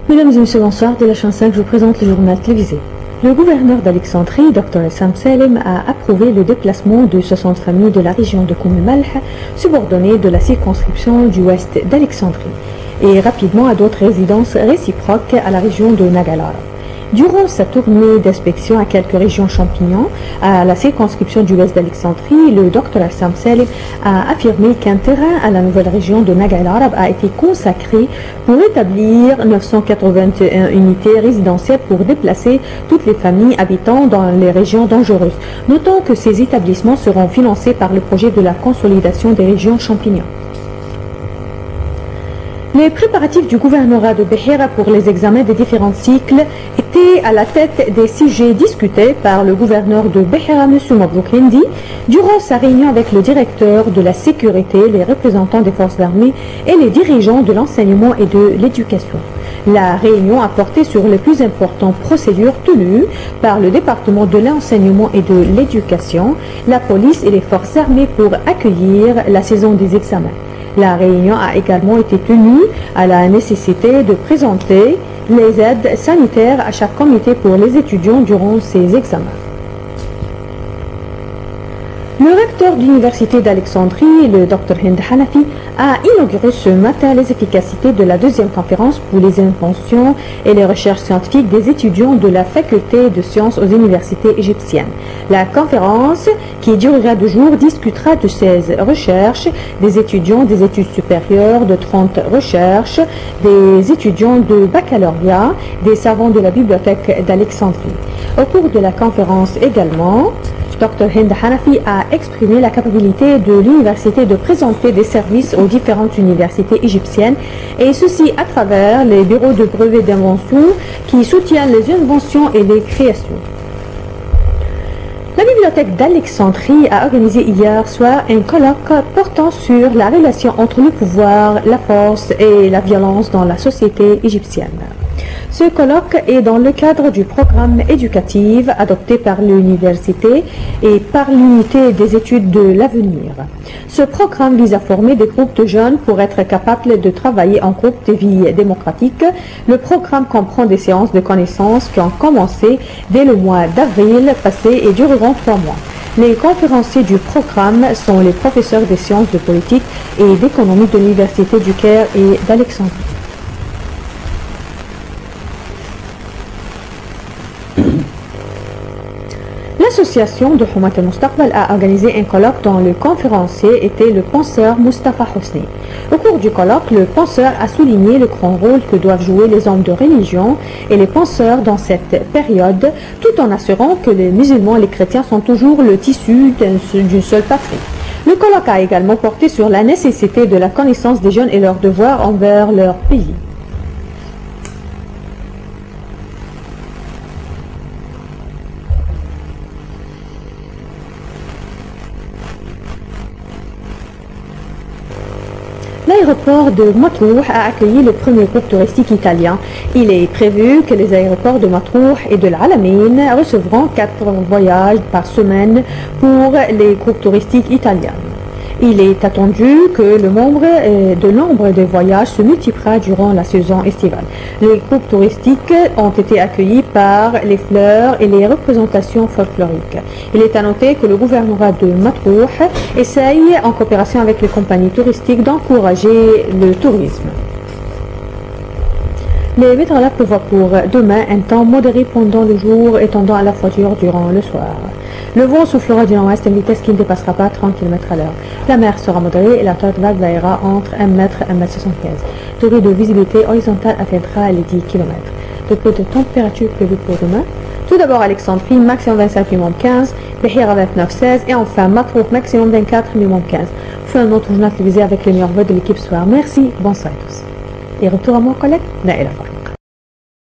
Mesdames et messieurs, bonsoir. De la chaîne 5, je vous présente le journal télévisé. Le gouverneur d'Alexandrie, Dr Essam Salem, a approuvé le déplacement de 60 familles de la région de Koum el-Malh, subordonnée de la circonscription du ouest d'Alexandrie, et rapidement à d'autres résidences réciproques à la région de Nagalar. Durant sa tournée d'inspection à quelques régions champignons à la circonscription du ouest d'Alexandrie, le Dr Essam Salem a affirmé qu'un terrain à la nouvelle région de Nagalar a été consacré pour établir 981 unités résidentielles pour déplacer toutes les familles habitant dans les régions dangereuses. Notons que ces établissements seront financés par le projet de la consolidation des régions champignons. Les préparatifs du gouvernorat de Behera pour les examens des différents cycles étaient à la tête des sujets discutés par le gouverneur de Behera, M. Mabrouk Hindi, durant sa réunion avec le directeur de la sécurité, les représentants des forces armées et les dirigeants de l'enseignement et de l'éducation. La réunion a porté sur les plus importantes procédures tenues par le département de l'enseignement et de l'éducation, la police et les forces armées pour accueillir la saison des examens. La réunion a également été tenue à la nécessité de présenter les aides sanitaires à chaque comité pour les étudiants durant ces examens. Le recteur de l'université d'Alexandrie, le Dr Hind Hanafi, a inauguré ce matin les efficacités de la deuxième conférence pour les inventions et les recherches scientifiques des étudiants de la faculté de sciences aux universités égyptiennes. La conférence, qui durera 2 jours, discutera de ces recherches des étudiants des études supérieures, de 30 recherches, des étudiants de baccalauréat, des savants de la bibliothèque d'Alexandrie. Au cours de la conférence également, Dr Hind Hanafi a exprimé la capacité de l'université de présenter des services aux différentes universités égyptiennes, et ceci à travers les bureaux de brevets d'invention qui soutiennent les inventions et les créations. La bibliothèque d'Alexandrie a organisé hier soir un colloque portant sur la relation entre le pouvoir, la force et la violence dans la société égyptienne. Ce colloque est dans le cadre du programme éducatif adopté par l'université et par l'unité des études de l'avenir. Ce programme vise à former des groupes de jeunes pour être capables de travailler en groupe de vie démocratique. Le programme comprend des séances de connaissances qui ont commencé dès le mois d'avril passé et dureront 3 mois. Les conférenciers du programme sont les professeurs des sciences de politique et d'économie de l'université du Caire et d'Alexandrie. L'association de Houmat al-Mustaqbal a organisé un colloque dont le conférencier était le penseur Mustafa Hosni. Au cours du colloque, le penseur a souligné le grand rôle que doivent jouer les hommes de religion et les penseurs dans cette période, tout en assurant que les musulmans et les chrétiens sont toujours le tissu d'une seule patrie. Le colloque a également porté sur la nécessité de la connaissance des jeunes et leurs devoirs envers leur pays. L'aéroport de Matrouh a accueilli le premier groupe touristique italien. Il est prévu que les aéroports de Matrouh et de l'Alamein recevront 4 voyages par semaine pour les groupes touristiques italiens. Il est attendu que le nombre de voyages se multipliera durant la saison estivale. Les groupes touristiques ont été accueillis par les fleurs et les représentations folkloriques. Il est à noter que le gouvernorat de Matrouh essaye, en coopération avec les compagnies touristiques, d'encourager le tourisme. Les météorologues prévoient pour demain un temps modéré pendant le jour et tendant à la froidure durant le soir. Le vent soufflera du nord-ouest à une vitesse qui ne dépassera pas 30 km à l'heure. La mer sera modérée et la hauteur de vague variera entre 1 m et 1 m 75. Degré de visibilité horizontale atteindra les 10 km. Degré de température prévu pour demain. Tout d'abord Alexandrie, maximum 25, minimum 15. Behera 29, 16. Et enfin Matrouh, maximum 24, minimum 15. Vous faites un autre journal télévisé avec les meilleurs voix de l'équipe soir. Merci, bonsoir à tous. Et retour à mon collègue Naël.